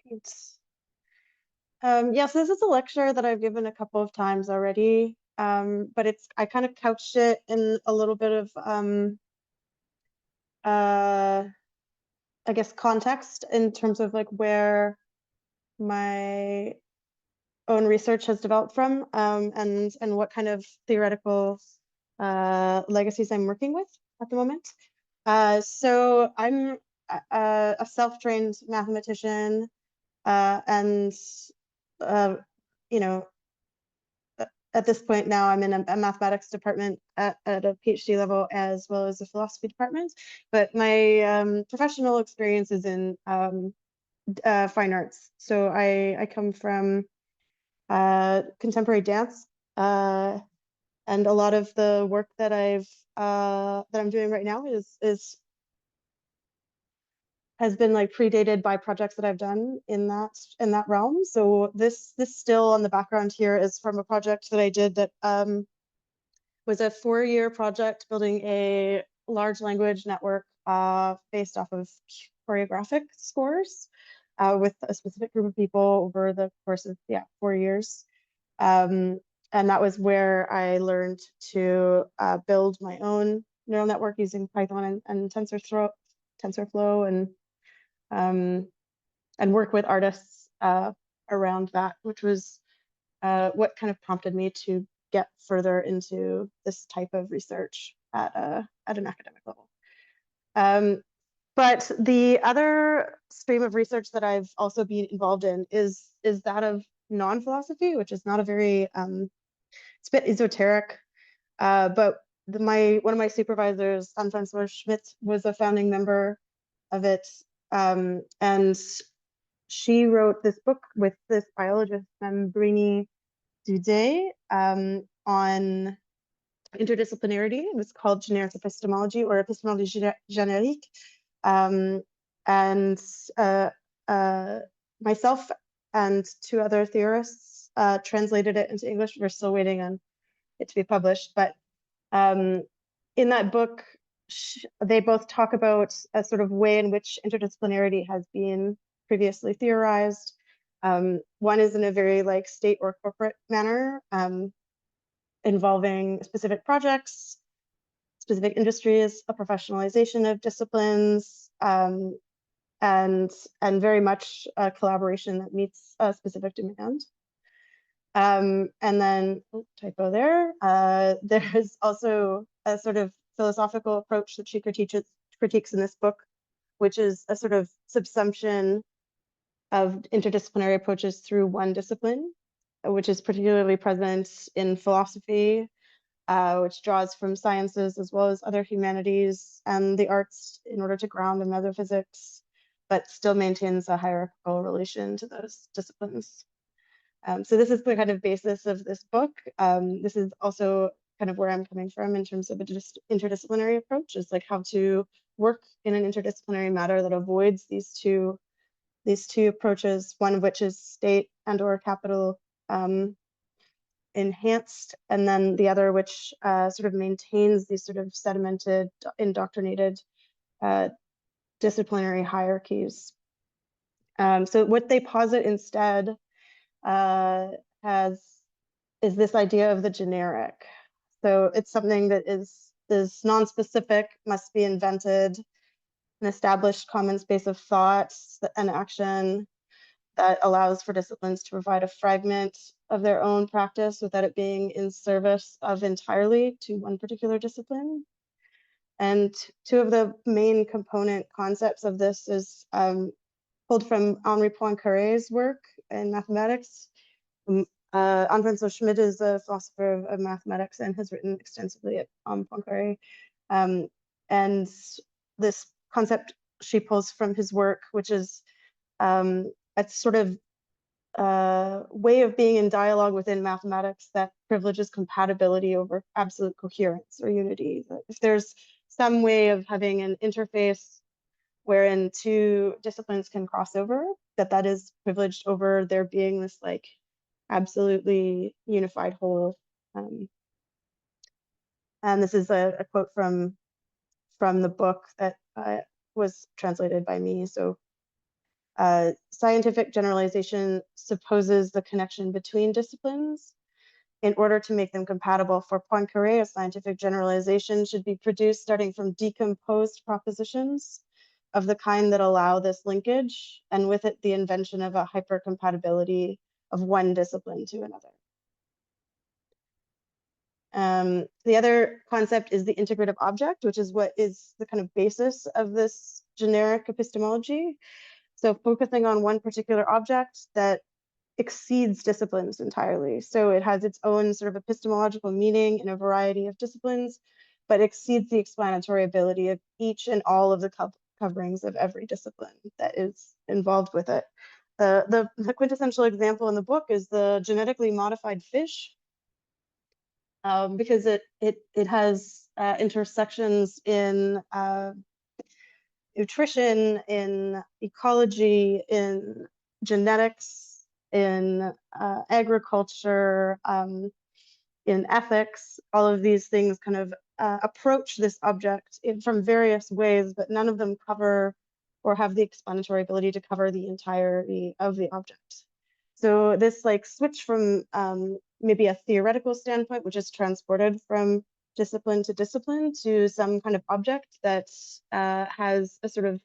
Thanks. Yes, this is a lecture that I've given a couple of times already, but I kind of couched it in a little bit of, I guess, context in terms of like where my own research has developed from, and what kind of theoretical legacies I'm working with at the moment. So I'm a self-trained mathematician, and you know, at this point now I'm in a mathematics department at a PhD level as well as a philosophy department. But my professional experience is in fine arts. So I come from contemporary dance, and a lot of the work that I'm doing right now has been like predated by projects that I've done in that realm. So this still on the background here is from a project that I did that was a 4-year project building a large language network based off of choreographic scores with a specific group of people over the course of 4 years. And that was where I learned to build my own neural network using Python and TensorFlow and work with artists around that, which was what kind of prompted me to get further into this type of research at an academic level. But the other stream of research that I've also been involved in is that of non-philosophy, which is not a very, it's a bit esoteric, but one of my supervisors, Anne-Françoise Schmidt, was a founding member of it, and she wrote this book with this biologist, Brynn, on interdisciplinarity. It was called Generic Epistemology or Epistemologie Générique. And myself and 2 other theorists translated it into English. We're still waiting on it to be published. But in that book, they both talk about a sort of way in which interdisciplinarity has been previously theorized. One is in a very like state or corporate manner, involving specific projects, specific industries, a professionalization of disciplines, and very much a collaboration that meets a specific demand. And then, typo there, there's also a sort of philosophical approach that she critiques in this book, which is a sort of subsumption of interdisciplinary approaches through one discipline, which is particularly present in philosophy, which draws from sciences as well as other humanities and the arts in order to ground in metaphysics, but still maintains a hierarchical relation to those disciplines. So this is the kind of basis of this book. This is also kind of where I'm coming from in terms of an interdisciplinary approach, is like how to work in an interdisciplinary manner that avoids these two approaches, one of which is state and or capital enhanced, and then the other which sort of maintains these sort of sedimented, indoctrinated disciplinary hierarchies. So what they posit instead is this idea of the generic. So it's something that is non-specific, must be invented, an established common space of thought and action that allows for disciplines to provide a fragment of their own practice without it being in service of entirely to one particular discipline. And 2 of the main component concepts of this is pulled from Henri Poincaré's work in mathematics. Anne-Françoise Schmidt is a philosopher of mathematics and has written extensively at Poincaré. And this concept she pulls from his work, which is a sort of way of being in dialogue within mathematics that privileges compatibility over absolute coherence or unity. If there's some way of having an interface wherein 2 disciplines can cross over, that is privileged over there being this like absolutely unified whole. And this is a quote from the book that was translated by me. So Scientific generalization supposes the connection between disciplines. In order to make them compatible for Poincaré, a scientific generalization should be produced starting from decomposed propositions of the kind that allow this linkage, and with it the invention of a hypercompatibility of one discipline to another. The other concept is the integrative object, which is what is the kind of basis of this generic epistemology. So focusing on one particular object that exceeds disciplines entirely. So it has its own sort of epistemological meaning in a variety of disciplines, but exceeds the explanatory ability of each and all of the coverings of every discipline that is involved with it. The quintessential example in the book is the genetically modified fish, because it has intersections in nutrition, in ecology, in genetics, in agriculture, in ethics. All of these things kind of approach this object from various ways, but none of them cover or have the explanatory ability to cover the entirety of the object. So this like switch from maybe a theoretical standpoint, which is transported from discipline to discipline to some kind of object that has a sort of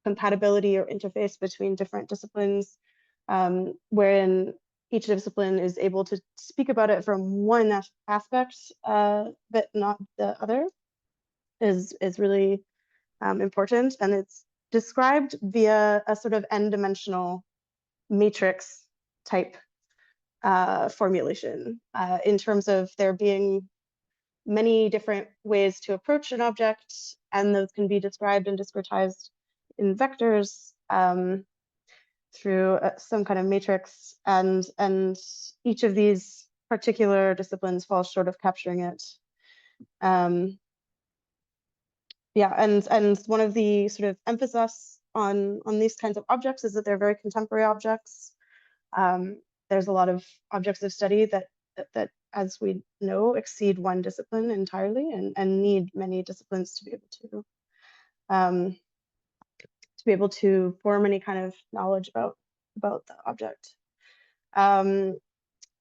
compatibility or interface between different disciplines, wherein each discipline is able to speak about it from one aspect, but not the other, is really important. And it's described via a sort of n-dimensional matrix type formulation, in terms of there being many different ways to approach an object, and those can be described and discretized in vectors through some kind of matrix, and each of these particular disciplines falls short of capturing it. Yeah, and one of the sort of emphasis on these kinds of objects is that they're very contemporary objects. There's a lot of objects of study that, as we know, exceed one discipline entirely and need many disciplines to be able to form any kind of knowledge about the object.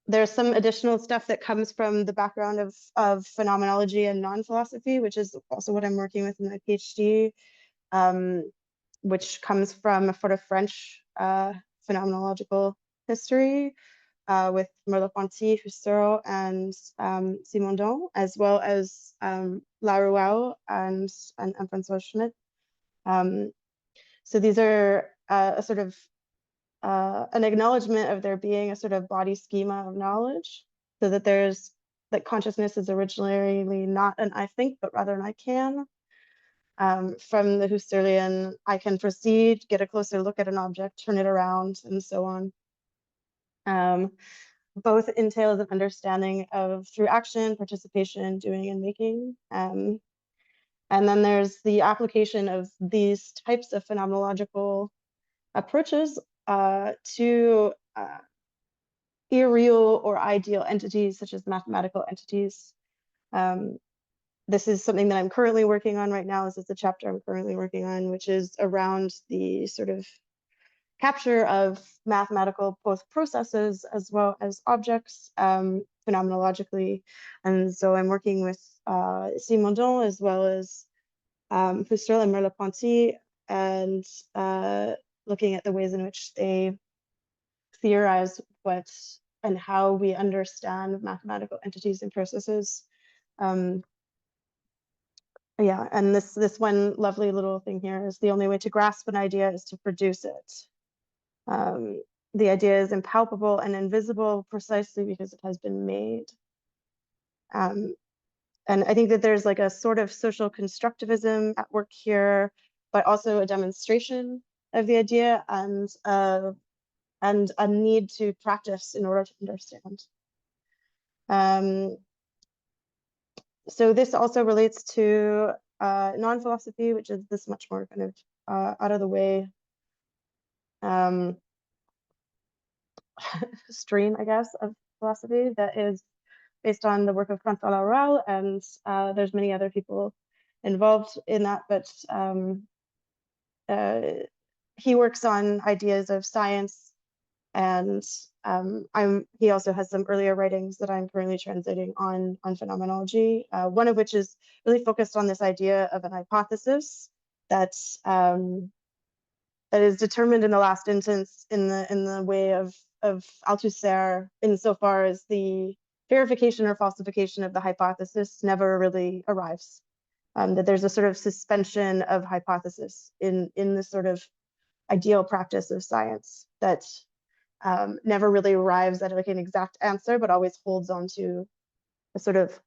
There's some additional stuff that comes from the background of phenomenology and non-philosophy, which is also what I'm working with in my PhD, which comes from a sort of French phenomenological history, with Merleau-Ponty, Husserl, and Simondon, as well as Larouau and François Schmitt. So these are a sort of an acknowledgement of there being a sort of body schema of knowledge, so that there's that consciousness is originally not an I think, but rather an I can. From the Husserlian, I can proceed, get a closer look at an object, turn it around, and so on. Both entails an understanding of through action, participation, doing, and making. And then there's the application of these types of phenomenological approaches to irreal or ideal entities, such as mathematical entities. This is something that I'm currently working on right now. This is the chapter I'm currently working on, which is around the sort of capture of mathematical both processes as well as objects phenomenologically. And so I'm working with Simondon as well as Husserl and Merleau-Ponty, and looking at the ways in which they theorize what and how we understand mathematical entities and processes. Yeah, and this one lovely little thing here is the only way to grasp an idea is to produce it. The idea is impalpable and invisible precisely because it has been made. And I think that there's like a sort of social constructivism at work here, but also a demonstration of the idea and a need to practice in order to understand. So this also relates to non-philosophy, which is this much more kind of out of the way stream, I guess, of philosophy that is based on the work of François Larouau, and there's many other people involved in that, but he works on ideas of science, and he also has some earlier writings that I'm currently translating on phenomenology, one of which is really focused on this idea of an hypothesis that is determined in the last instance in the way of Althusser, insofar as the verification or falsification of the hypothesis never really arrives. That there's a sort of suspension of hypothesis in this sort of ideal practice of science that never really arrives at like an exact answer, but always holds on to a sort of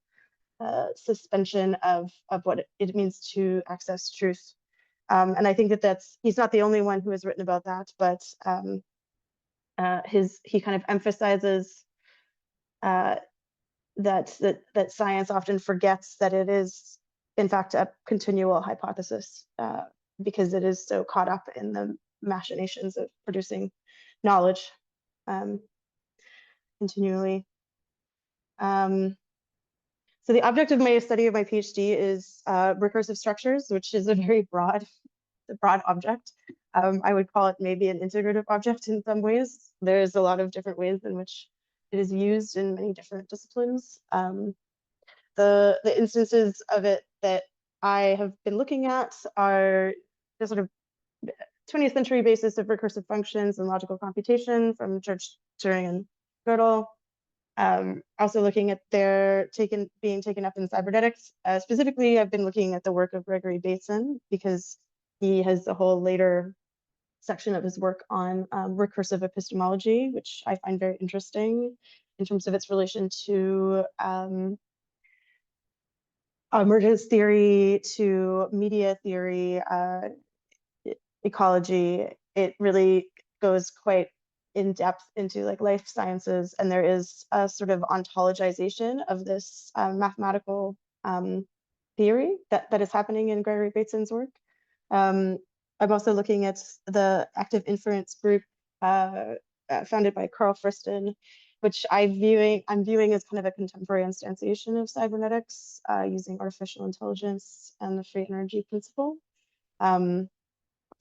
suspension of what it means to access truth. And I think that he's not the only one who has written about that, but he kind of emphasizes that science often forgets that it is in fact a continual hypothesis, because it is so caught up in the machinations of producing knowledge continually. So the object of my study of my PhD is recursive structures, which is a very broad object. I would call it maybe an integrative object in some ways. There's a lot of different ways in which it is used in many different disciplines. The instances of it that I have been looking at are the sort of 20th century basis of recursive functions and logical computation from Church, Turing, and Gödel. Also looking at their being taken up in cybernetics. Specifically, I've been looking at the work of Gregory Bateson, because he has a whole later section of his work on recursive epistemology, which I find very interesting in terms of its relation to emergence theory, to media theory, ecology. It really goes quite in depth into like life sciences, and there is a sort of ontologization of this mathematical theory that is happening in Gregory Bateson's work. I'm also looking at the active inference group founded by Carl Friston, which I'm viewing as kind of a contemporary instantiation of cybernetics using artificial intelligence and the free energy principle.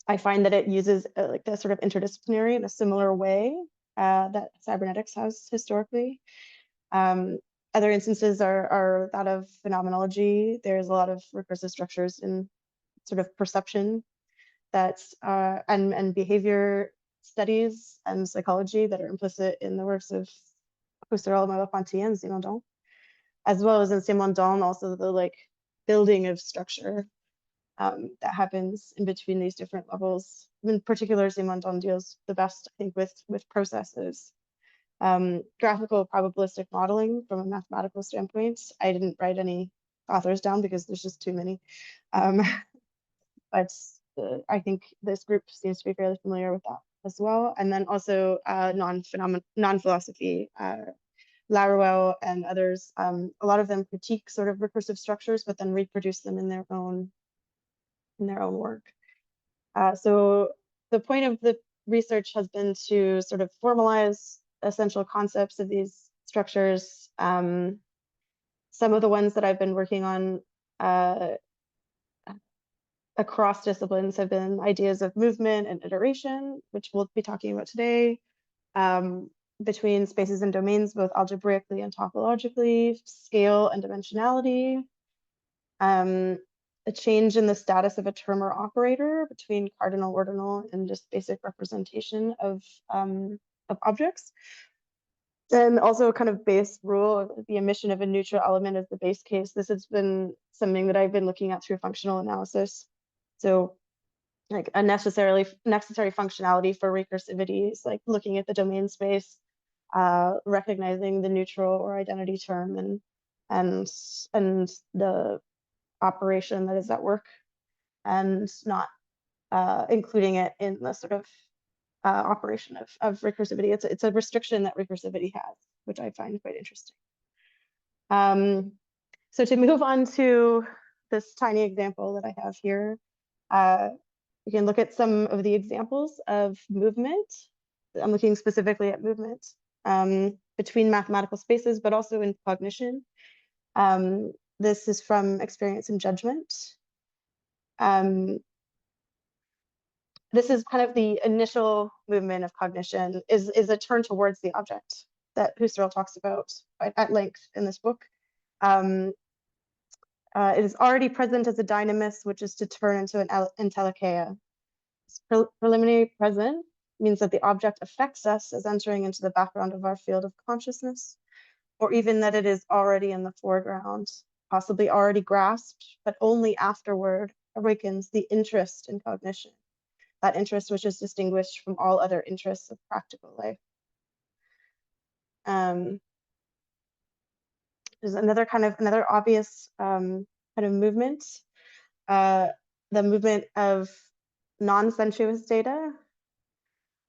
I find that it uses like the sort of interdisciplinary in a similar way that cybernetics has historically. Other instances are that of phenomenology. There's a lot of recursive structures in sort of perception and behavior studies and psychology that are implicit in the works of Husserl, Merleau-Ponty, and Simondon, as well as in Simondon also the like building of structure that happens in between these different levels. In particular, Simondon deals the best, I think, with processes. Graphical probabilistic modeling from a mathematical standpoint. I didn't write any authors down because there's just too many. But I think this group seems to be fairly familiar with that as well. And then also non-philosophy, Laruelle and others, a lot of them critique sort of recursive structures, but then reproduce them in their own work. So the point of the research has been to sort of formalize essential concepts of these structures. Some of the ones that I've been working on across disciplines have been ideas of movement and iteration, which we'll be talking about today, between spaces and domains, both algebraically and topologically, scale and dimensionality, a change in the status of a term or operator between cardinal, ordinal, and just basic representation of objects. And also a kind of base rule of the omission of a neutral element as the base case. This has been something that I've been looking at through functional analysis. So like a necessary functionality for recursivity is like looking at the domain space, recognizing the neutral or identity term and the operation that is at work, and not including it in the sort of operation of recursivity. It's a restriction that recursivity has, which I find quite interesting. So to move on to this tiny example that I have here, you can look at some of the examples of movement. I'm looking specifically at movement between mathematical spaces, but also in cognition. This is from Experience and Judgment. this is kind of the initial movement of cognition, is a turn towards the object that Husserl talks about at length in this book. It is already present as a dynamis, which is to turn into an entelikeia. Preliminary present means that the object affects us as entering into the background of our field of consciousness, or even that it is already in the foreground, possibly already grasped, but only afterward awakens the interest in cognition, that interest which is distinguished from all other interests of practical life. There's another obvious kind of movement, the movement of non-sensuous data.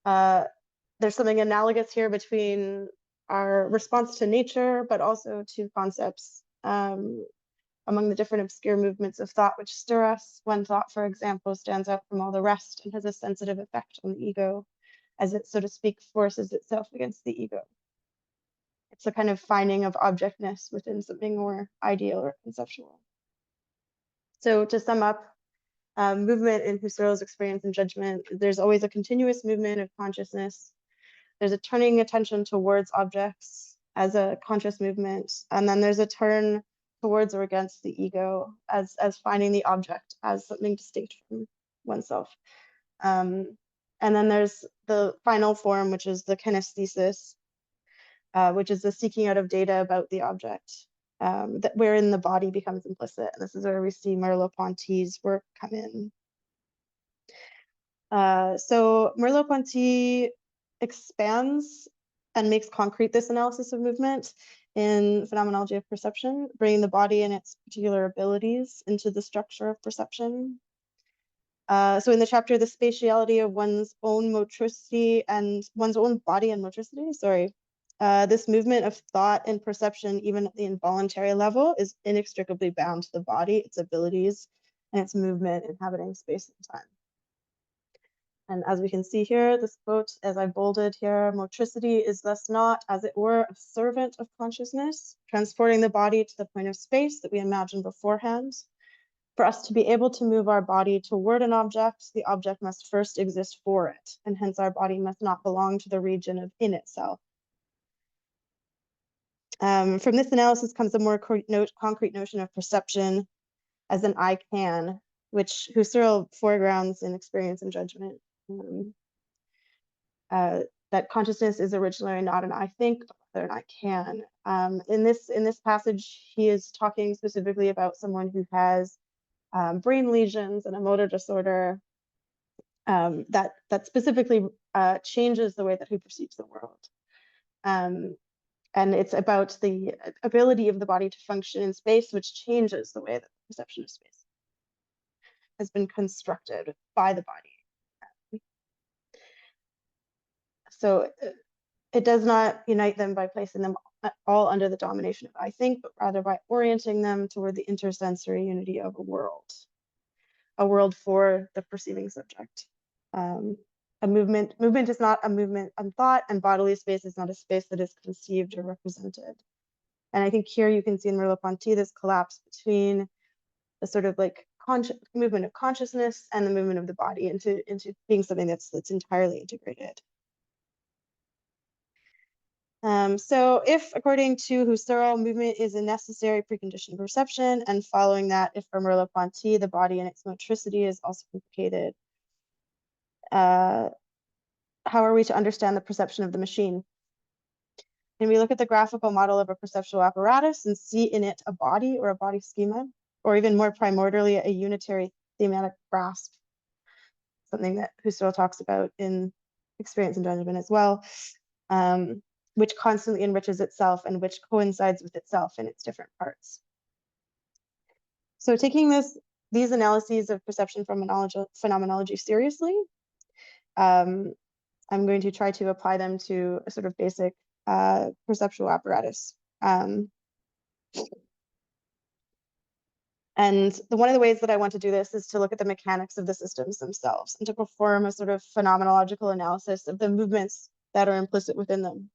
There's something analogous here between our response to nature, but also to concepts among the different obscure movements of thought which stir us. One thought, for example, stands out from all the rest and has a sensitive effect on the ego, as it, so to speak, forces itself against the ego. It's a kind of finding of objectness within something more ideal or conceptual. So to sum up, movement in Husserl's experience and judgment, there's always a continuous movement of consciousness. There's a turning attention towards objects as a conscious movement, and then there's a turn towards or against the ego as finding the object as something distinct from oneself. And then there's the final form, which is the kinesthesis, which is the seeking out of data about the object, wherein the body becomes implicit. And this is where we see Merleau-Ponty's work come in. So Merleau-Ponty expands and makes concrete this analysis of movement in Phenomenology of Perception, bringing the body and its particular abilities into the structure of perception. So in the chapter, the spatiality of one's own motricity and one's own body and motricity, this movement of thought and perception, even at the involuntary level, is inextricably bound to the body, its abilities, and its movement inhabiting space and time. And as we can see here, this quote, as I bolded here, motricity is thus not, as it were, a servant of consciousness, transporting the body to the point of space that we imagined beforehand. For us to be able to move our body toward an object, the object must first exist for it, and hence our body must not belong to the region of in itself. From this analysis comes a more concrete notion of perception as an I can, which Husserl foregrounds in experience and judgment. That consciousness is originally not an I think, but rather an I can. In this passage, he is talking specifically about someone who has brain lesions and a motor disorder that specifically changes the way that he perceives the world. And it's about the ability of the body to function in space, which changes the way that the perception of space has been constructed by the body. So it does not unite them by placing them all under the domination of I think, but rather by orienting them toward the intersensory unity of a world for the perceiving subject. A movement is not a movement on thought, and bodily space is not a space that is conceived or represented. And I think here you can see in Merleau-Ponty this collapse between the sort of like movement of consciousness and the movement of the body into being something that's entirely integrated. So if, according to Husserl, movement is a necessary precondition of perception, and following that, if for Merleau-Ponty, the body and its motricity is also implicated, how are we to understand the perception of the machine? Can we look at the graphical model of a perceptual apparatus and see in it a body or a body schema, or even more primordially, a unitary thematic grasp, something that Husserl talks about in Experience and Judgment as well, which constantly enriches itself and which coincides with itself in its different parts. So taking these analyses of perception phenomenology seriously, I'm going to try to apply them to a sort of basic perceptual apparatus. And one of the ways that I want to do this is to look at the mechanics of the systems themselves and to perform a sort of phenomenological analysis of the movements that are implicit within them.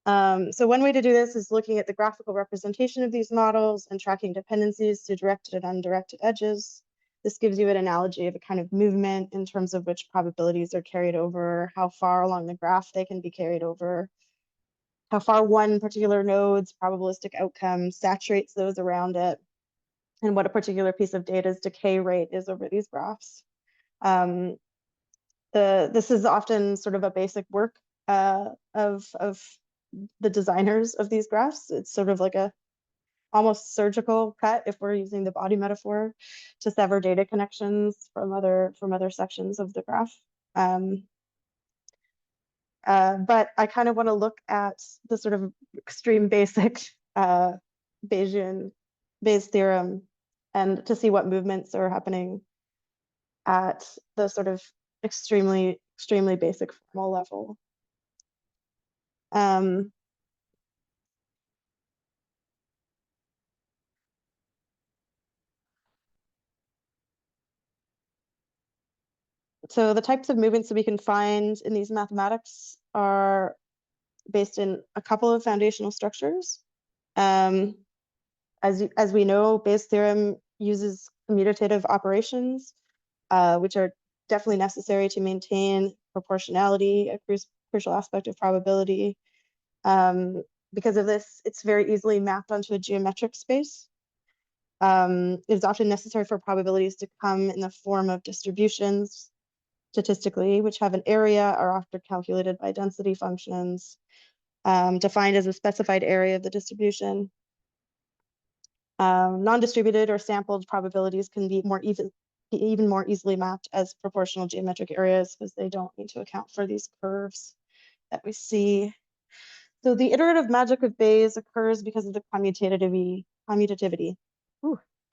So one way to do this is looking at the graphical representation of these models and tracking dependencies to directed and undirected edges. This gives you an analogy of a kind of movement in terms of which probabilities are carried over, how far along the graph they can be carried over, how far one particular node's probabilistic outcome saturates those around it, and what a particular piece of data's decay rate is over these graphs. This is often sort of a basic work of the designers of these graphs. It's sort of like a almost surgical cut, if we're using the body metaphor, to sever data connections from other sections of the graph. But I kind of want to look at the sort of extreme basic Bayes theorem, and to see what movements are happening at the sort of extremely basic formal level. So the types of movements that we can find in these mathematics are based in a couple of foundational structures. As we know, Bayes' theorem uses commutative operations, which are definitely necessary to maintain proportionality, a crucial aspect of probability. Because of this, it's very easily mapped onto a geometric space. It's often necessary for probabilities to come in the form of distributions statistically, which have an area, are often calculated by density functions, defined as a specified area of the distribution. Non-distributed or sampled probabilities can be even more easily mapped as proportional geometric areas, because they don't need to account for these curves that we see. So the iterative magic of Bayes occurs because of the commutativity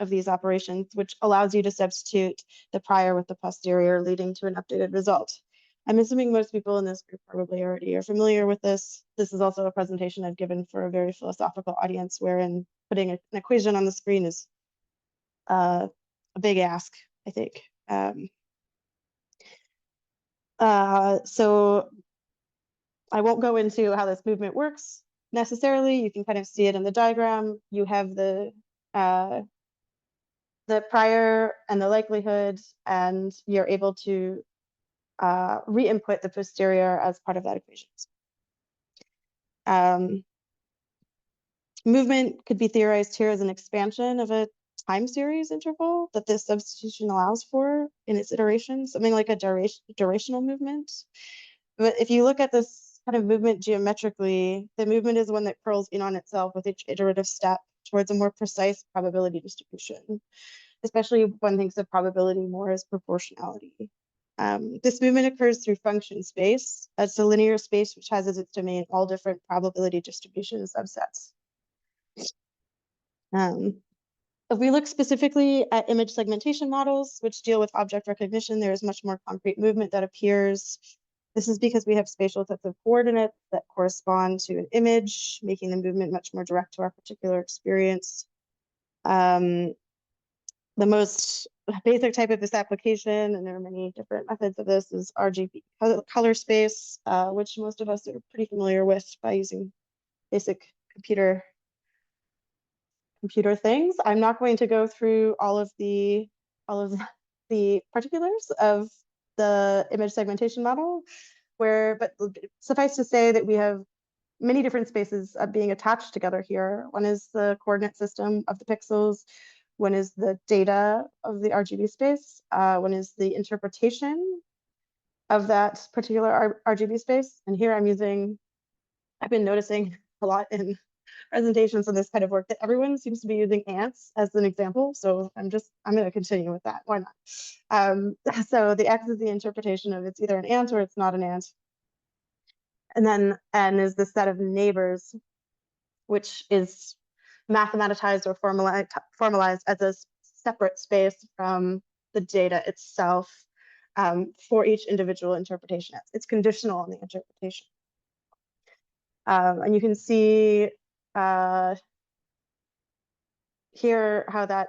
of these operations, which allows you to substitute the prior with the posterior, leading to an updated result. I'm assuming most people in this group probably already are familiar with this. This is also a presentation I've given for a very philosophical audience, wherein putting an equation on the screen is a big ask, I think. So I won't go into how this movement works necessarily. You can kind of see it in the diagram. You have the prior and the likelihood, and you're able to re-input the posterior as part of that equation. Movement could be theorized here as an expansion of a time series interval that this substitution allows for in its iteration, something like a durational movement. But if you look at this kind of movement geometrically, the movement is one that curls in on itself with each iterative step towards a more precise probability distribution, especially if one thinks of probability more as proportionality. This movement occurs through function space. That's a linear space which has as its domain all different probability distribution subsets. If we look specifically at image segmentation models, which deal with object recognition, there is much more concrete movement that appears. This is because we have spatial sets of coordinates that correspond to an image, making the movement much more direct to our particular experience. The most basic type of this application, and there are many different methods of this, is RGB color space, which most of us are pretty familiar with by using basic computer things. I'm not going to go through all of the particulars of the image segmentation model, but suffice to say that we have many different spaces being attached together here. One is the coordinate system of the pixels. One is the data of the RGB space. One is the interpretation of that particular RGB space. And here I've been noticing a lot in presentations on this kind of work that everyone seems to be using ants as an example. So I'm going to continue with that. Why not? So the X is the interpretation of it's either an ant or it's not an ant. And then N is the set of neighbors, which is mathematized or formalized as a separate space from the data itself for each individual interpretation. It's conditional on the interpretation. And you can see here how that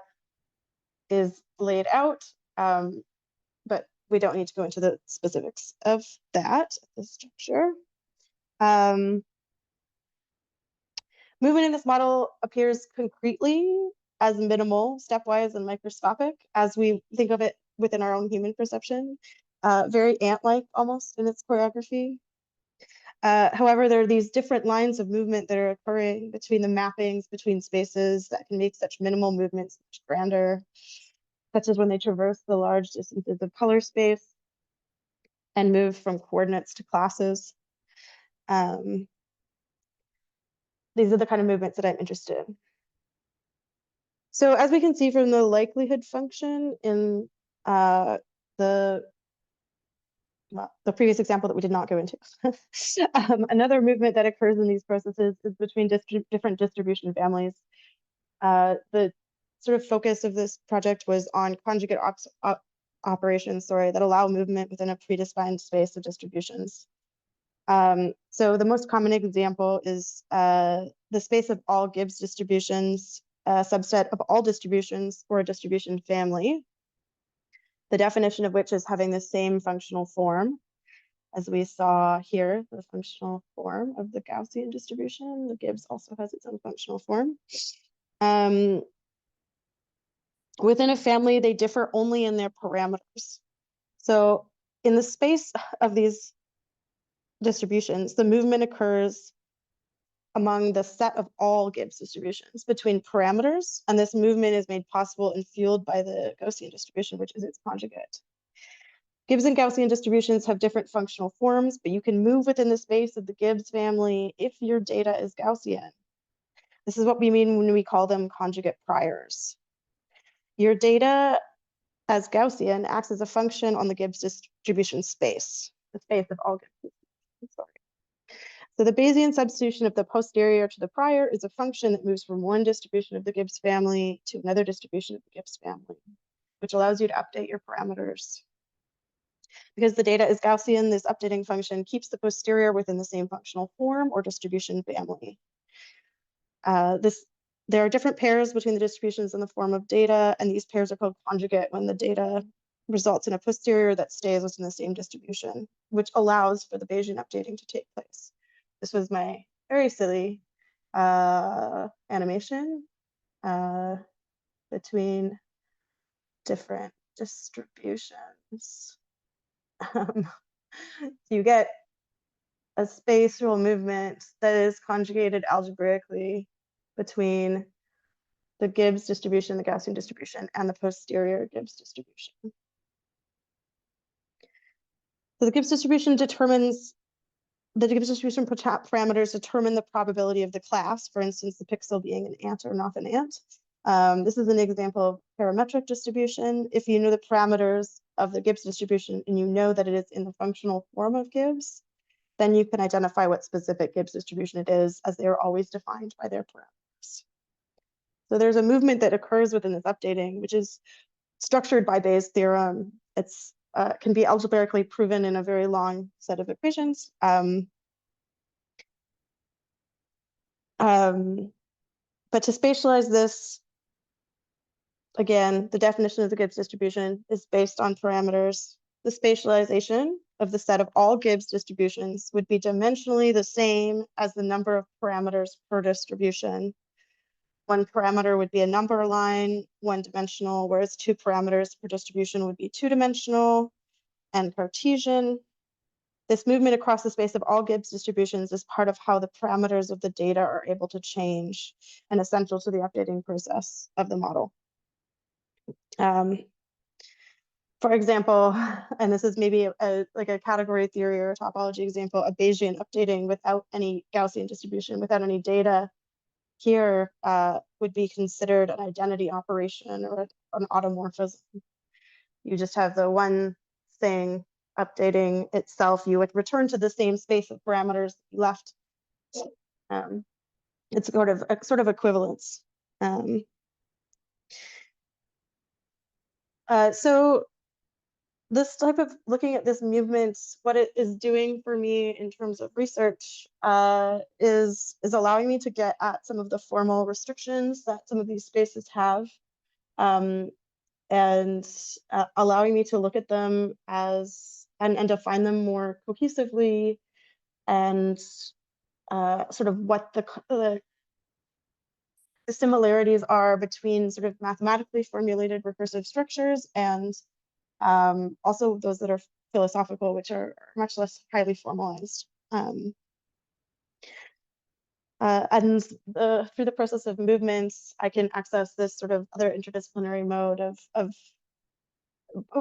is laid out, but we don't need to go into the specifics of that at this juncture. Movement in this model appears concretely as minimal, stepwise, and microscopic as we think of it within our own human perception, very ant-like almost in its choreography. However, there are these different lines of movement that are occurring between the mappings between spaces that can make such minimal movements much grander, such as when they traverse the large distances of color space and move from coordinates to classes. These are the kind of movements that I'm interested in. So as we can see from the likelihood function in the previous example that we did not go into, another movement that occurs in these processes is between different distribution families. The sort of focus of this project was on conjugate operations, that allow movement within a predefined space of distributions. So the most common example is the space of all Gibbs distributions, a subset of all distributions or a distribution family, the definition of which is having the same functional form as we saw here, the functional form of the Gaussian distribution. The Gibbs also has its own functional form. Within a family, they differ only in their parameters. So in the space of these distributions, the movement occurs among the set of all Gibbs distributions between parameters, and this movement is made possible and fueled by the Gaussian distribution, which is its conjugate. Gibbs and Gaussian distributions have different functional forms, but you can move within the space of the Gibbs family if your data is Gaussian. This is what we mean when we call them conjugate priors. Your data as Gaussian acts as a function on the Gibbs distribution space, the space of all Gibbs distributions, sorry. So the Bayesian substitution of the posterior to the prior is a function that moves from one distribution of the Gibbs family to another distribution of the Gibbs family, which allows you to update your parameters. Because the data is Gaussian, this updating function keeps the posterior within the same functional form or distribution family. There are different pairs between the distributions in the form of data, and these pairs are called conjugate when the data results in a posterior that stays within the same distribution, which allows for the Bayesian updating to take place. This was my very silly animation between different distributions. You get a spatial movement that is conjugated algebraically between the Gibbs distribution, the Gaussian distribution, and the posterior Gibbs distribution. So the Gibbs distribution parameters determine the probability of the class, for instance, the pixel being an ant or not an ant. This is an example of parametric distribution. If you know the parameters of the Gibbs distribution and you know that it is in the functional form of Gibbs, then you can identify what specific Gibbs distribution it is, as they are always defined by their parameters. So there's a movement that occurs within this updating, which is structured by Bayes' theorem. It's can be algebraically proven in a very long set of equations. But to spatialize this, again, the definition of the Gibbs distribution is based on parameters. The spatialization of the set of all Gibbs distributions would be dimensionally the same as the number of parameters per distribution. One parameter would be a number line, one-dimensional, whereas two parameters per distribution would be two-dimensional and Cartesian. This movement across the space of all Gibbs distributions is part of how the parameters of the data are able to change and essential to the updating process of the model. For example, and this is maybe like a category theory or a topology example, a Bayesian updating without any Gaussian distribution, without any data here would be considered an identity operation or an automorphism. You just have the one thing updating itself. You would return to the same space of parameters that you left. It's sort of equivalence. So this type of looking at this movement, what it is doing for me in terms of research is allowing me to get at some of the formal restrictions that some of these spaces have, and allowing me to look at them as and define them more cohesively, and sort of what the similarities are between sort of mathematically formulated recursive structures and also those that are philosophical, which are much less highly formalized. And through the process of movements, I can access this sort of other interdisciplinary mode of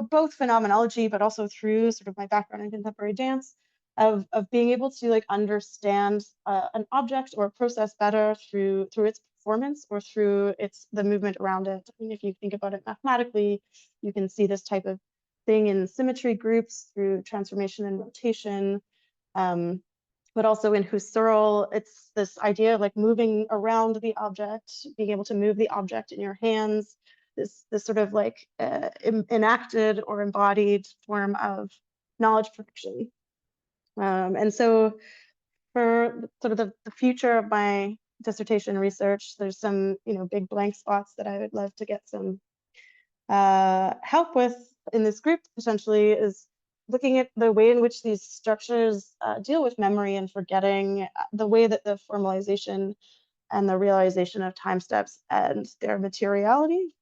both phenomenology, but also through sort of my background in contemporary dance, of being able to like understand an object or a process better through its performance or through the movement around it. I mean, if you think about it mathematically, you can see this type of thing in symmetry groups through transformation and rotation. But also in Husserl, it's this idea of like moving around the object, being able to move the object in your hands, this sort of like enacted or embodied form of knowledge production. And so for sort of the future of my dissertation research, there's some, big blank spots that I would love to get some help with in this group, potentially, is looking at the way in which these structures deal with memory and forgetting, the way that the formalization and the realization of time steps and their materiality,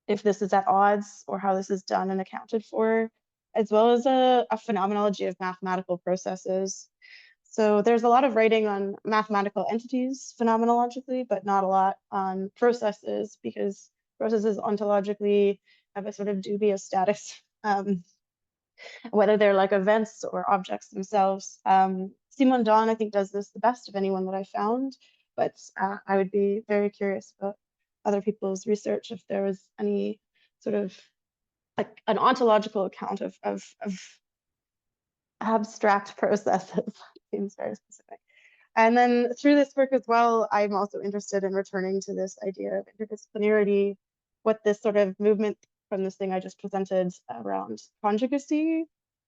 if this is at odds or how this is done and accounted for, as well as a phenomenology of mathematical processes. So there's a lot of writing on mathematical entities phenomenologically, but not a lot on processes, because processes ontologically have a sort of dubious status, whether they're like events or objects themselves. Simon Don, I think, does this the best of anyone that I found, but I would be very curious about other people's research if there was any sort of like an ontological account of abstract processes. Seems very specific. And then through this work as well, I'm also interested in returning to this idea of interdisciplinarity, what this sort of movement from this thing I just presented around conjugacy,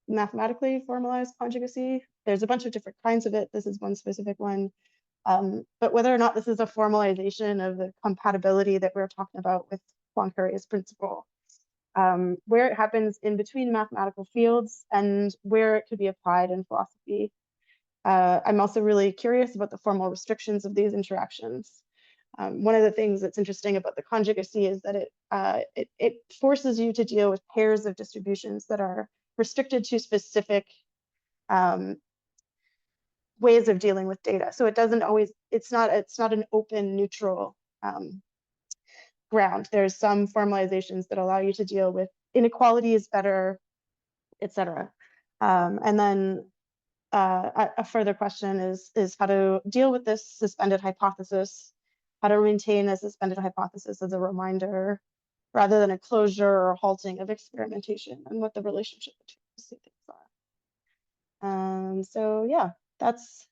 mathematically formalized conjugacy. There's a bunch of different kinds of it. This is one specific one. But whether or not this is a formalization of the compatibility that we're talking about with Poincaré's principle, where it happens in between mathematical fields and where it could be applied in philosophy. I'm also really curious about the formal restrictions of these interactions. One of the things that's interesting about the conjugacy is that it forces you to deal with pairs of distributions that are restricted to specific ways of dealing with data. So it doesn't always, it's not an open, neutral ground. There's some formalizations that allow you to deal with inequalities better, etc. And then a further question is how to deal with this suspended hypothesis, how to maintain a suspended hypothesis as a reminder rather than a closure or halting of experimentation, and what the relationship between those two things are. So yeah, that's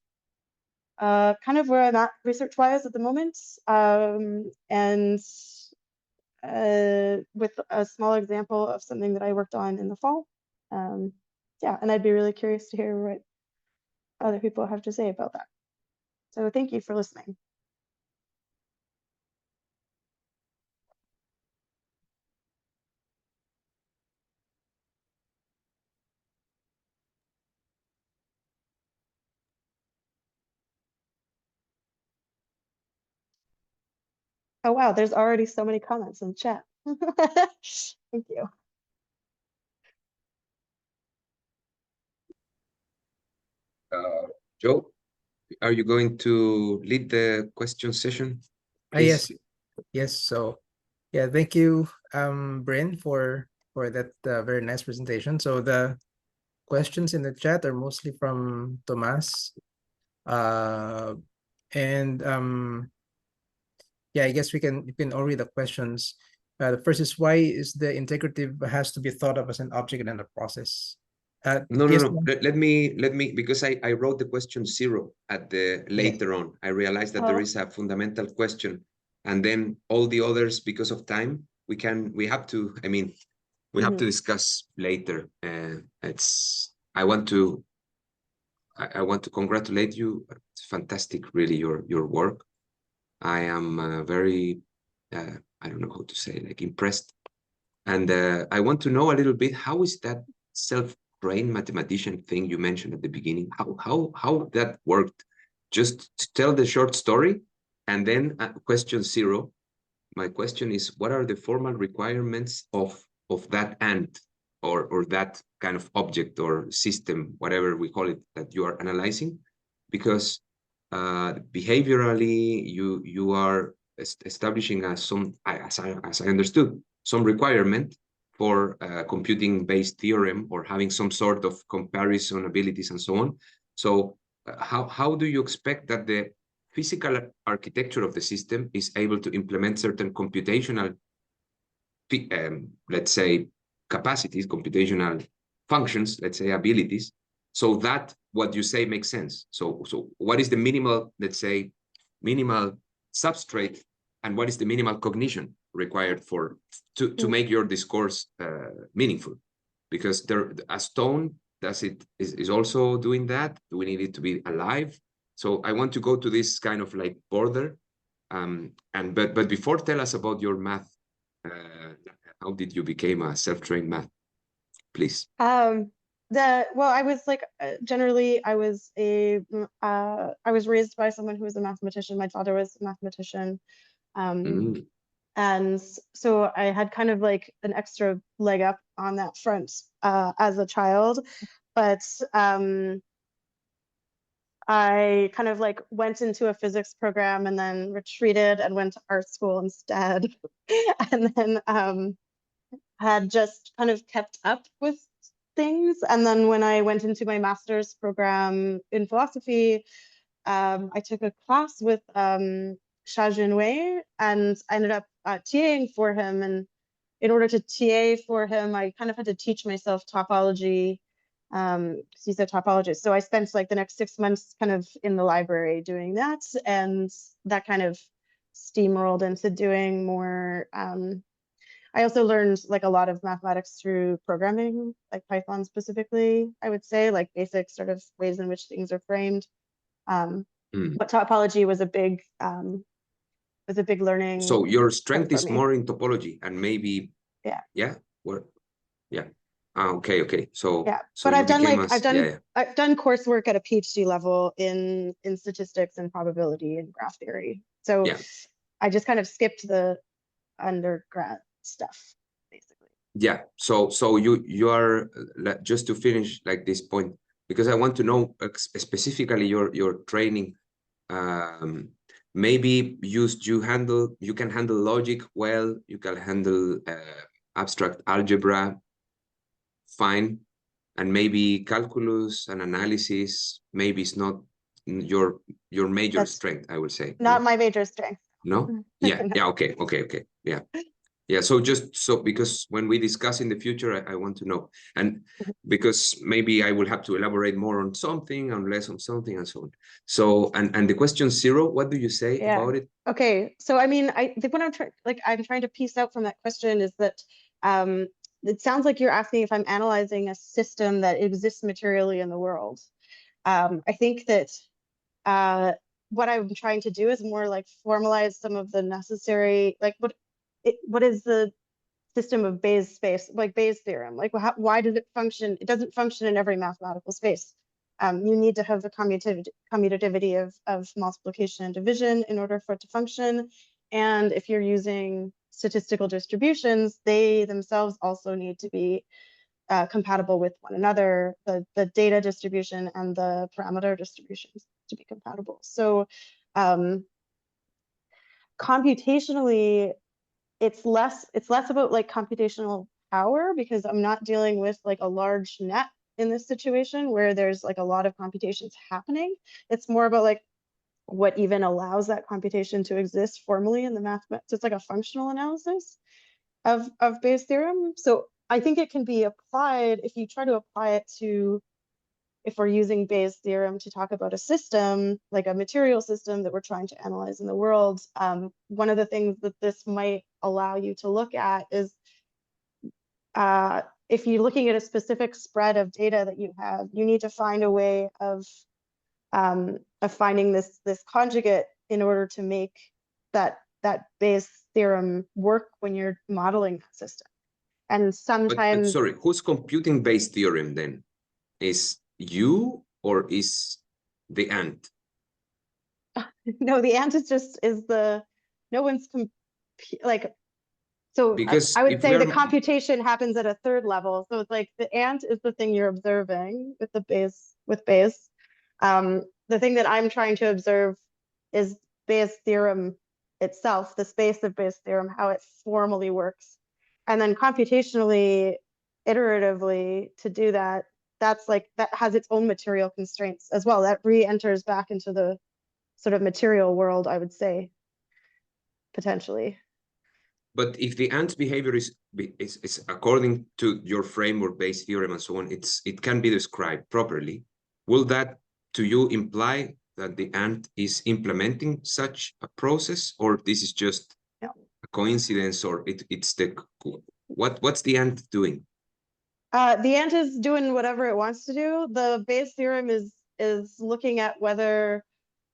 kind of where I'm at research-wise at the moment, and with a small example of something that I worked on in the fall. Yeah, and I'd be really curious to hear what other people have to say about that. So thank you for listening. Oh wow, there's already so many comments in chat. Thank you. Joe, are you going to lead the question session? Yes. So yeah, thank you, Brynn, for that very nice presentation. So the questions in the chat are mostly from Tomas. And yeah, I guess we can all read the questions. The first is, why is the integrative has to be thought of as an object and a process? No. Let me, because I wrote the question 0 at the later on. I realized that there is a fundamental question, and then all the others, because of time, we have to, I mean, we have to discuss later. I want to congratulate you. It's fantastic, really, your work. I am very, I don't know how to say, like, impressed. And I want to know a little bit, how is that self-trained mathematician thing you mentioned at the beginning? How that worked? Just to tell the short story, And then question 0, my question is, what are the formal requirements of that and or that kind of object or system, whatever we call it, that you are analyzing? Because behaviorally, you are establishing as I understood, some requirement for computing-based theorem or having some sort of comparison abilities and so on. So how do you expect that the physical architecture of the system is able to implement certain computational, let's say, capacities, computational functions, let's say abilities, so that what you say makes sense? So what is the minimal, let's say, minimal substrate, and what is the minimal cognition required to make your discourse meaningful? Because a stone is also doing that. Do we need it to be alive? So I want to go to this kind of like border. But before, tell us about your math. How did you become a self-trained math, please? Well, I was like generally I was raised by someone who was a mathematician. My father was a mathematician. And so I had kind of like an extra leg up on that front as a child. But I kind of like went into a physics program and then retreated and went to art school instead. And then had just kind of kept up with things. And then when I went into my master's program in philosophy, I took a class with Xia Junwei, and I ended up TAing for him. And in order to TA for him, I kind of had to teach myself topology. He's a topologist. So I spent like the next 6 months kind of in the library doing that. And that kind of steamrolled into doing more. I also learned like a lot of mathematics through programming, like Python specifically, I would say, like basic sort of ways in which things are framed. But topology was a big learning. So your strength is more in topology, and maybe okay. So but I've done coursework at a PhD level in statistics and probability and graph theory. So I just kind of skipped the undergrad stuff, basically. So you are, just to finish like this point, because I want to know specifically your training. Maybe you can handle logic well, you can handle abstract algebra fine, and maybe calculus and analysis maybe it's not your major strength, I would say. Not my major strength. No? Okay. So because when we discuss in the future, I want to know, and because maybe I will have to elaborate more on something and less on something and so on. So and the question 0, what do you say about it? Okay, so I mean, I think what I'm trying to piece out from that question is that it sounds like you're asking if I'm analyzing a system that exists materially in the world. I think that what I'm trying to do is more like formalize some of the necessary, like what is the system of Bayes space, like Bayes theorem, like why did it function? It doesn't function in every mathematical space. You need to have the commutativity of multiplication and division in order for it to function. And if you're using statistical distributions, they themselves also need to be compatible with one another, the data distribution and the parameter distributions to be compatible. So computationally, it's less about like computational power, because I'm not dealing with like a large net in this situation where there's like a lot of computations happening. It's more about like what even allows that computation to exist formally in the mathematics. So it's like a functional analysis of Bayes' theorem. So I think it can be applied if you try to apply it to, if we're using Bayes' theorem to talk about a system, like a material system that we're trying to analyze in the world. One of the things that this might allow you to look at is if you're looking at a specific spread of data that you have, you need to find a way of finding this conjugate in order to make that Bayes' theorem work when you're modeling that system. And sometimes, but sorry, who's computing Bayes' theorem then? Is you or is the ant? No, the ant is no one's like, so Because I would if say we the are, computation happens at a third level. So it's like the ant is the thing you're observing with Bayes. The thing that I'm trying to observe is Bayes' theorem itself, the space of Bayes' theorem, how it formally works. And then computationally, iteratively, to do that, that has its own material constraints as well. That re-enters back into the sort of material world, I would say, potentially. but if the ant's behavior is according to your framework-based theorem and so on, it can be described properly. Will that, to you, imply that the ant is implementing such a process, or this is just a coincidence, or it's what's the ant doing? The ant is doing whatever it wants to do. The Bayes theorem is looking at whether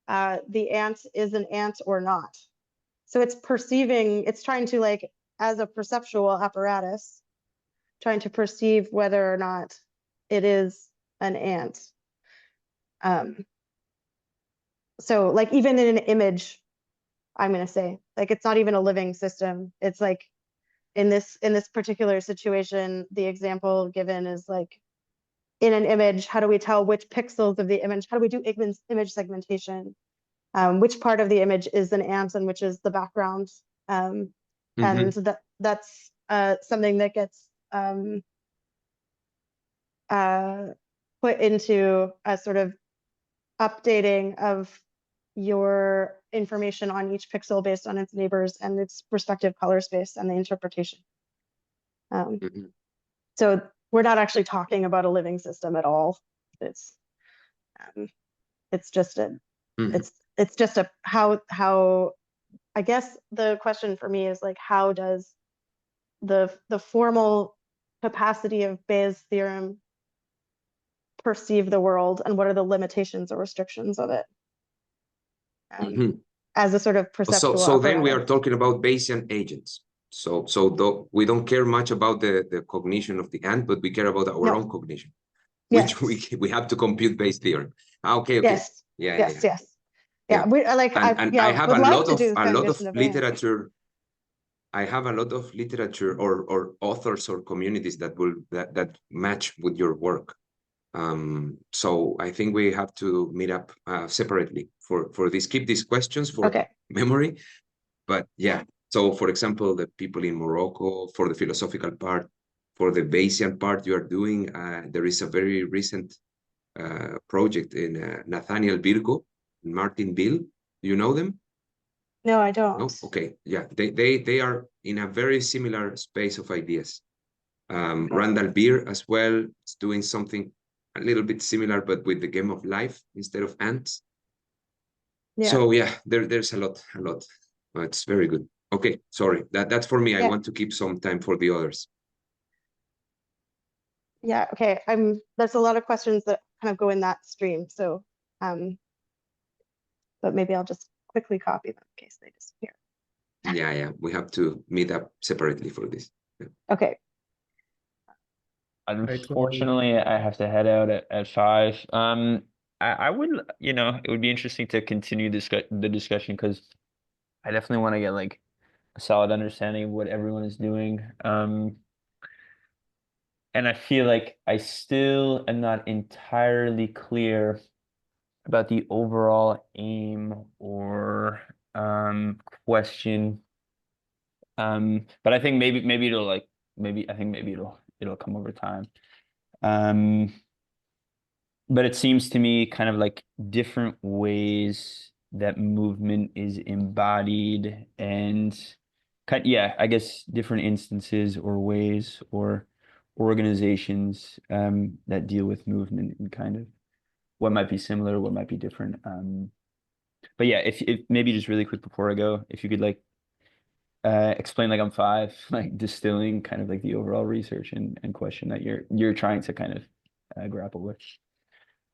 the ant is an ant or not. So it's perceiving, it's trying to, like, as a perceptual apparatus, trying to perceive whether or not it is an ant. So like even in an image, I'm going to say, like, it's not even a living system. It's like in this particular situation, the example given is like, in an image, how do we tell which pixels of the image? How do we do image segmentation? Which part of the image is an ant and which is the background? And that's something that gets put into a sort of updating of your information on each pixel based on its neighbors and its respective color space and the interpretation. So we're not actually talking about a living system at all. It's just a it's just a how I guess the question for me is like, how does the formal capacity of Bayes' theorem perceive the world, and what are the limitations or restrictions of it as a sort of perceptual so then we are apparatus. talking about Bayesian agents. So though we don't care much about the cognition of the ant, but we care about our own cognition, which we have to compute Bayes' theorem. Okay. Yes. Yeah. We like I have would a love lot to of do literature. literature. I have a lot of literature or authors or communities that match with your work. So I think we have to meet up separately for this. Keep these questions for memory. But yeah, so for example, the people in Morocco, for the philosophical part, for the Bayesian part you are doing, there is a very recent project in Nathaniel Virgo, Martin Bill. Do you know them? No, I don't. No? Okay, yeah, they are in a very similar space of ideas. Randall Beer as well is doing something a little bit similar, but with the game of life instead of ants. So yeah, there's a lot. It's very good. Okay, sorry, that's for me. I want to keep some time for the others. Yeah, okay. There's a lot of questions that kind of go in that stream. So but maybe I'll just quickly copy them in case they disappear. Yeah, we have to meet up separately for this. Yeah. Okay. Unfortunately, I have to head out at 5. I would, it would be interesting to continue the discussion, because I definitely want to get like a solid understanding of what everyone is doing. And I feel like I still am not entirely clear about the overall aim or question. But I think maybe it'll I think maybe it'll come over time. But it seems to me kind of like different ways that movement is embodied, and I guess different instances or ways or organizations that deal with movement, and kind of what might be similar, what might be different. But yeah, if maybe just really quick before I go, if you could like explain like on 5, like distilling kind of like the overall research and question that you're trying to kind of grapple with.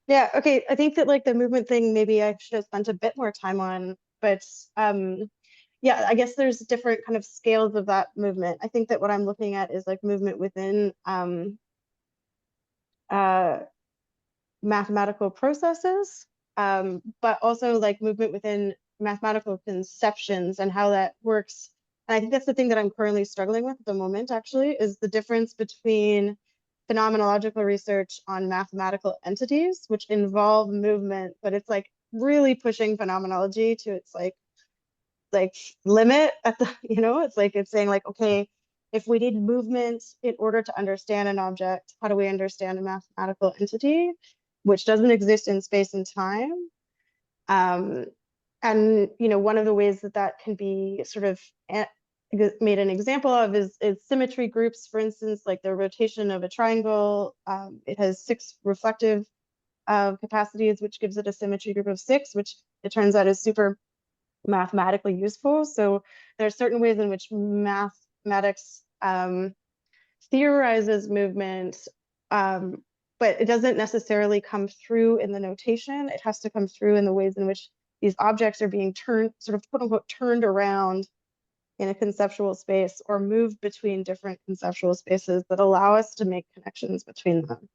Yeah, okay. I think that like the movement thing, maybe I should have spent a bit more time on, but yeah, I guess there's different kind of scales of that movement. I think that what I'm looking at is like movement within mathematical processes, but also like movement within mathematical conceptions and how that works. And I think that's the thing that I'm currently struggling with at the moment, actually, is the difference between phenomenological research on mathematical entities, which involve movement, but it's like really pushing phenomenology to its like limit at the, it's saying like, okay, if we need movement in order to understand an object, how do we understand a mathematical entity, which doesn't exist in space and time? And one of the ways that can be sort of made an example of is symmetry groups, for instance, like the rotation of a triangle. It has 6 reflective capacities, which gives it a symmetry group of 6, which it turns out is super mathematically useful. So there are certain ways in which mathematics theorizes movement, but it doesn't necessarily come through in the notation. It has to come through in the ways in which these objects are being turned, sort of quote unquote, turned around in a conceptual space or moved between different conceptual spaces that allow us to make connections between them.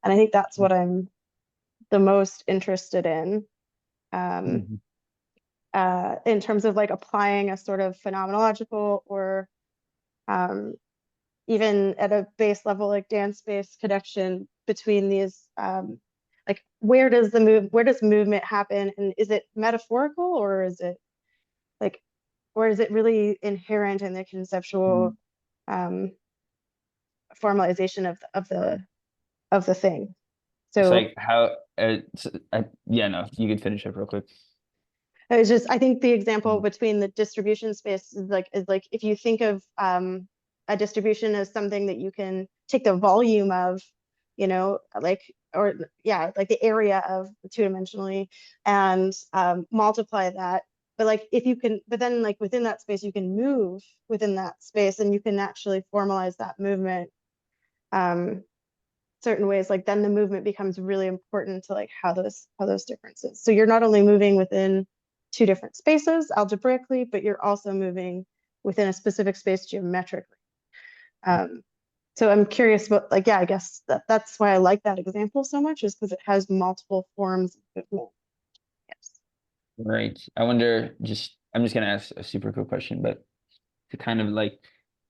And I think that's what I'm the most interested in terms of like applying a sort of phenomenological or even at a base level, like dance-based connection between these, like where does movement happen, and is it metaphorical, or is it like, or is it really inherent in the conceptual formalization of the thing? So it's like how yeah, no, you can finish up real quick. It's just, I think the example between the distribution space is like if you think of a distribution as something that you can take the volume of, like the area of two-dimensionally and multiply that. But like but then like within that space, you can move within that space and you can actually formalize that movement certain ways. Like then the movement becomes really important to like how those differences. So you're not only moving within 2 different spaces algebraically, but you're also moving within a specific space geometrically. So I'm curious about, like, I guess that's why I like that example so much, is because it has multiple forms of movement. Yes. Right. I wonder, I'm just gonna ask a super quick question, but to kind of like,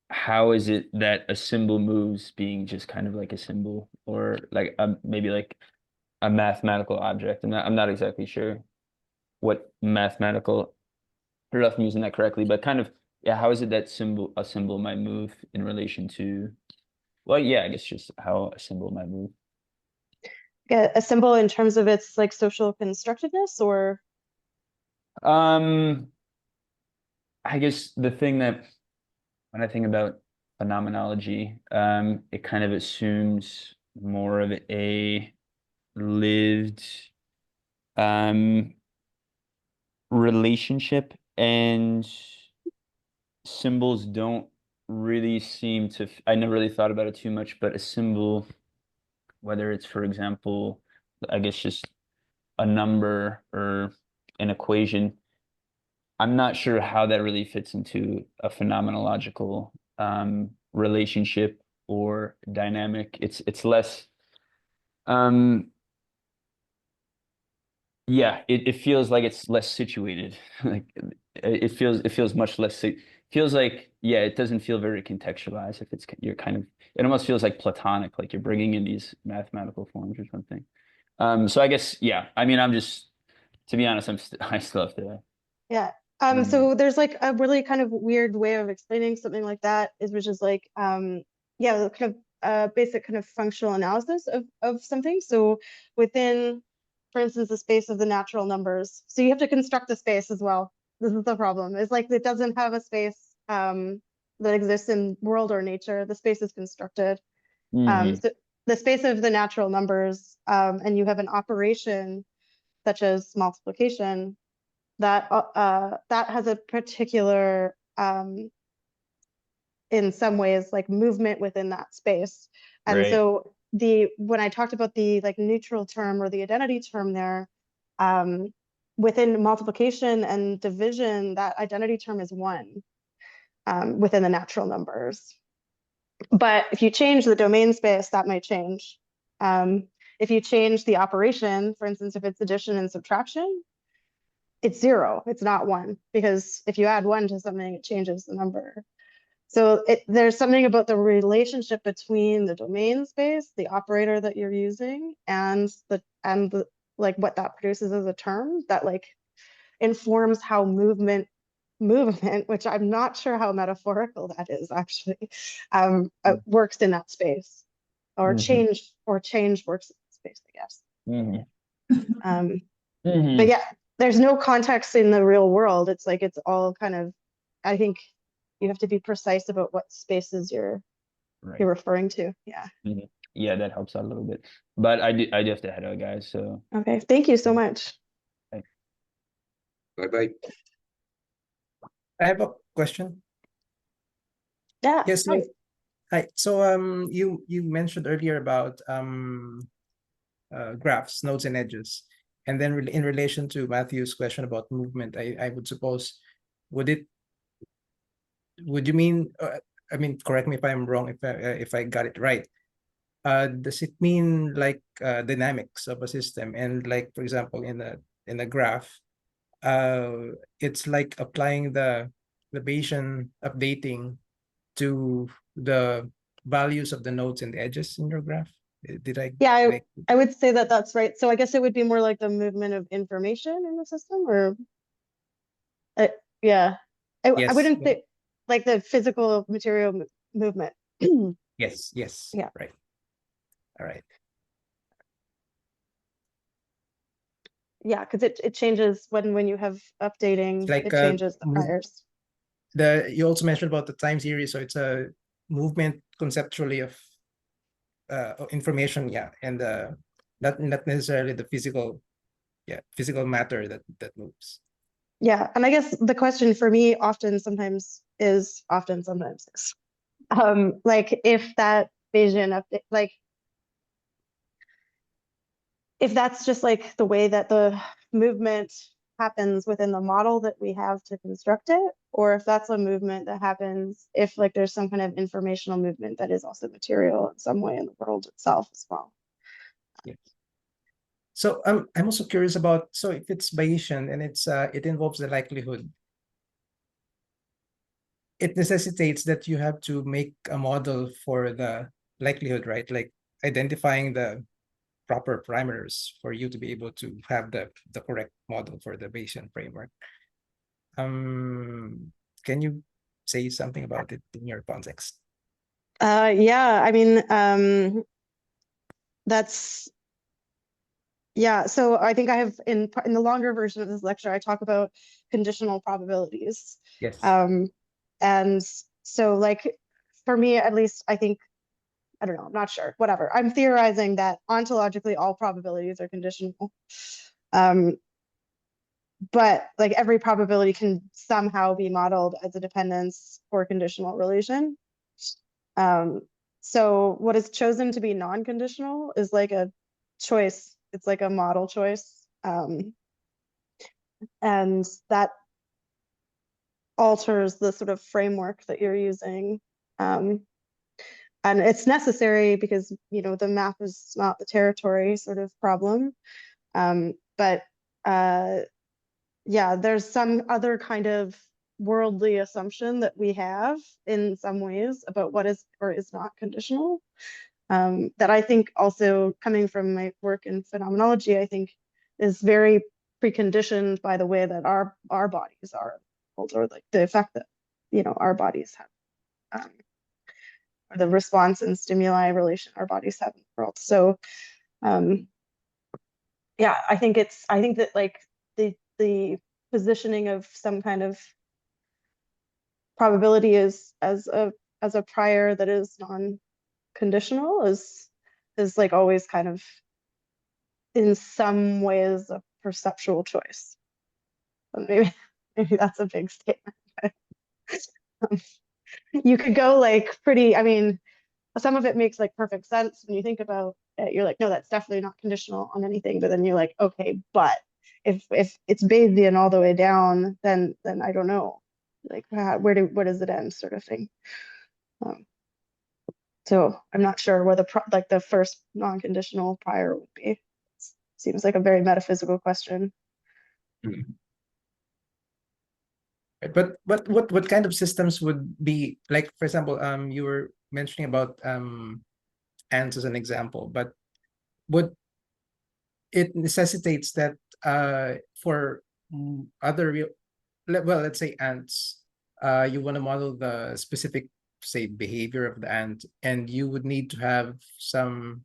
how is it that a symbol moves being just kind of like a symbol, or like maybe like a mathematical object? I'm not exactly sure what mathematical, I don't know if I'm using that correctly, but kind of, yeah, how is it that a symbol might move in relation to, well, yeah, I guess just how a symbol might move. Yeah, a symbol in terms of its like social constructedness, or I guess the thing that when I think about phenomenology, it kind of assumes more of a lived relationship, and symbols don't really seem to, I never really thought about it too much, but a symbol, whether it's, for example, I guess just a number or an equation, I'm not sure how that really fits into a phenomenological relationship or dynamic. It's less yeah, it feels like it's less situated. Like it feels much less feels like, yeah, it doesn't feel very contextualized if you're kind of, it almost feels like platonic, like you're bringing in these mathematical forms or something. So I guess, yeah, I mean, to be honest, I still have to. Yeah. So there's like a really kind of weird way of explaining something like that, which is like, yeah, kind of basic kind of functional analysis of something. So within, for instance, the space of the natural numbers. So you have to construct the space as well. This is the problem. It's like it doesn't have a space that exists in world or nature. The space is constructed. So the space of the natural numbers, and you have an operation such as multiplication that has a particular in some ways like movement within that space. And Right. So when I talked about the like neutral term or the identity term there, within multiplication and division, that identity term is 1 within the natural numbers. But if you change the domain space, that might change. If you change the operation, for instance, if it's addition and subtraction, it's 0. It's not 1, because if you add 1 to something, it changes the number. So there's something about the relationship between the domain space, the operator that you're using, and the like what that produces as a term that like informs how movement, which I'm not sure how metaphorical that is actually, works in that space, or change works in that space, I guess. But yeah, there's no context in the real world. It's like it's all kind of, I think you have to be precise about what spaces you're referring to. Yeah. Yeah, that helps out a little bit. But I do have to head out, guys. So okay, thank you so much. Bye-bye. I have a question. Yeah. Yes. Hi. So you mentioned earlier about graphs, nodes and edges, and then in relation to Matthew's question about movement, I would suppose, would you mean? I mean, correct me if I'm wrong, if I got it right. Does it mean like dynamics of a system, and like, for example, in a graph, it's like applying the Bayesian updating to the values of the nodes and the edges in your graph? Did I? Yeah, I would say that that's right. So I guess it would be more like the movement of information in the system, or yeah, I wouldn't say like the physical material movement. Yes. Yeah. Right. All right. Yeah, because it changes when you have updating, like it changes the priors. You also mentioned about the time series, so it's a movement conceptually of information, and not necessarily the physical matter that moves. Yeah, and I guess the question for me sometimes is like if that Bayesian update, like if that's just like the way that the movement happens within the model that we have to construct it, or if that's a movement that happens if like there's some kind of informational movement that is also material in some way in the world itself as well. Yes. So I'm also curious about, so if it's Bayesian and it involves the likelihood, it necessitates that you have to make a model for the likelihood, right? Like identifying the proper parameters for you to be able to have the correct model for the Bayesian framework. Can you say something about it in your context? Yeah, I mean, that's, yeah, so I think I have in the longer version of this lecture, I talk about conditional probabilities. Yes. And so like, for me, at least, I think, I don't know, I'm not sure, whatever. I'm theorizing that ontologically all probabilities are conditional. But like every probability can somehow be modeled as a dependence or conditional relation. So what is chosen to be non-conditional is like a choice. It's like a model choice. And that alters the sort of framework that you're using. And it's necessary because, you know, the map is not the territory sort of problem. But yeah, there's some other kind of worldly assumption that we have in some ways about what is or is not conditional. That I think also coming from my work in phenomenology, I think is very preconditioned by the way that our bodies are, or like the effect that, you know, our bodies have, or the response and stimuli relation our bodies have in the world. So yeah, I think that like the positioning of some kind of probability is as a prior that is non-conditional is like always kind of in some ways a perceptual choice. But maybe that's a big statement. You could go like pretty, I mean, some of it makes like perfect sense when you think about it. You're like, no, that's definitely not conditional on anything. But then you're like, okay, but if it's Bayesian all the way down, then I don't know, like where does it end, sort of thing. So I'm not sure where like the first non-conditional prior would be. Seems like a very metaphysical question. But what kind of systems would be like, for example, you were mentioning about ants as an example, but would it necessitates that for other real, well, let's say ants, you want to model the specific, say, behavior of the ant, and you would need to have some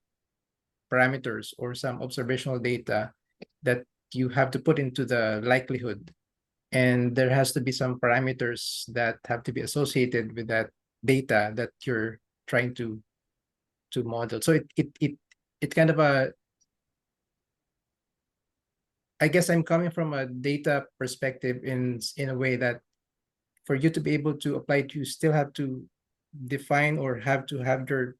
parameters or some observational data that you have to put into the likelihood, and there has to be some parameters that have to be associated with that data that you're trying to model. So it kind of a, I guess I'm coming from a data perspective in a way that for you to be able to apply it, you still have to define or have to have your,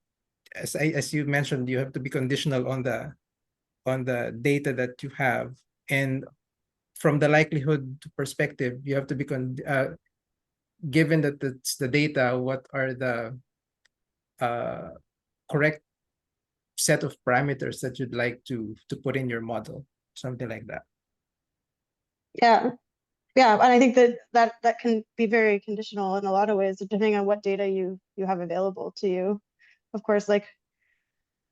as you mentioned, you have to be conditional on the data that you have, and from the likelihood perspective, you have to be given that it's the data, what are the correct set of parameters that you'd like to put in your model, something like that. Yeah, and I think that can be very conditional in a lot of ways, depending on what data you have available to you. Of course, like,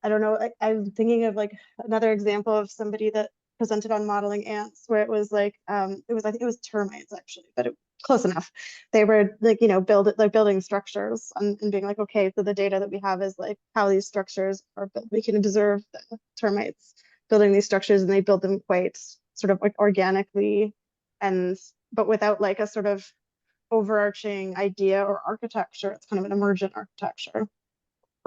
I don't know, I'm thinking of like another example of somebody that presented on modeling ants, where it was like, I think it was termites actually, but close enough. They were like, building structures and being like, okay, so the data that we have is like how these structures are built. We can observe the termites building these structures, and they build them quite sort of like organically, but without like a sort of overarching idea or architecture. It's kind of an emergent architecture.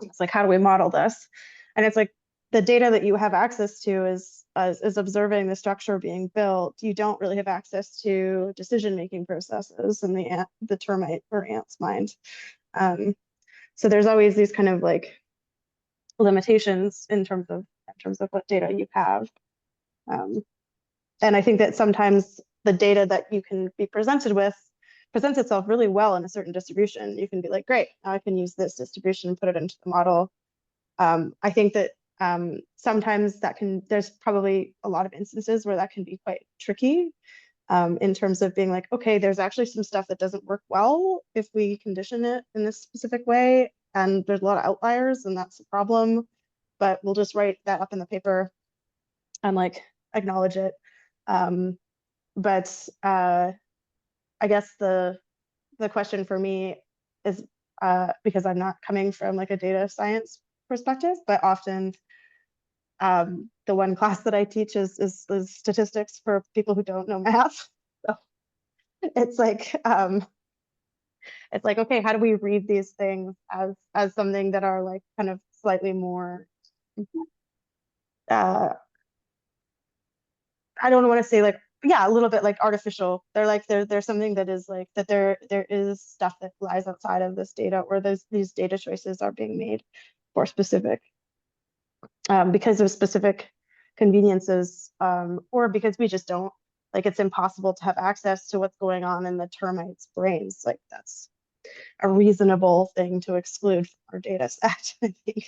It's like, how do we model this? And it's like the data that you have access to is observing the structure being built. You don't really have access to decision-making processes in the termite or ant's mind. So there's always these kind of like limitations in terms of what data you have. And I think that sometimes the data that you can be presented with presents itself really well in a certain distribution. You can be like, great, now I can use this distribution and put it into the model. I think that sometimes there's probably a lot of instances where that can be quite tricky in terms of being like, okay, there's actually some stuff that doesn't work well if we condition it in this specific way, and there's a lot of outliers, and that's a problem, but we'll just write that up in the paper and like acknowledge it. But I guess the question for me is, because I'm not coming from like a data science perspective, but often the one class that I teach is statistics for people who don't know math. So it's like, okay, how do we read these things as something that are like kind of slightly more, I don't want to say like, yeah, a little bit like artificial. They're like, there's something that is like, that there is stuff that lies outside of this data, or these data choices are being made for specific, because of specific conveniences, or because we just don't, like, it's impossible to have access to what's going on in the termites' brains. Like, that's a reasonable thing to exclude from our data set, I think.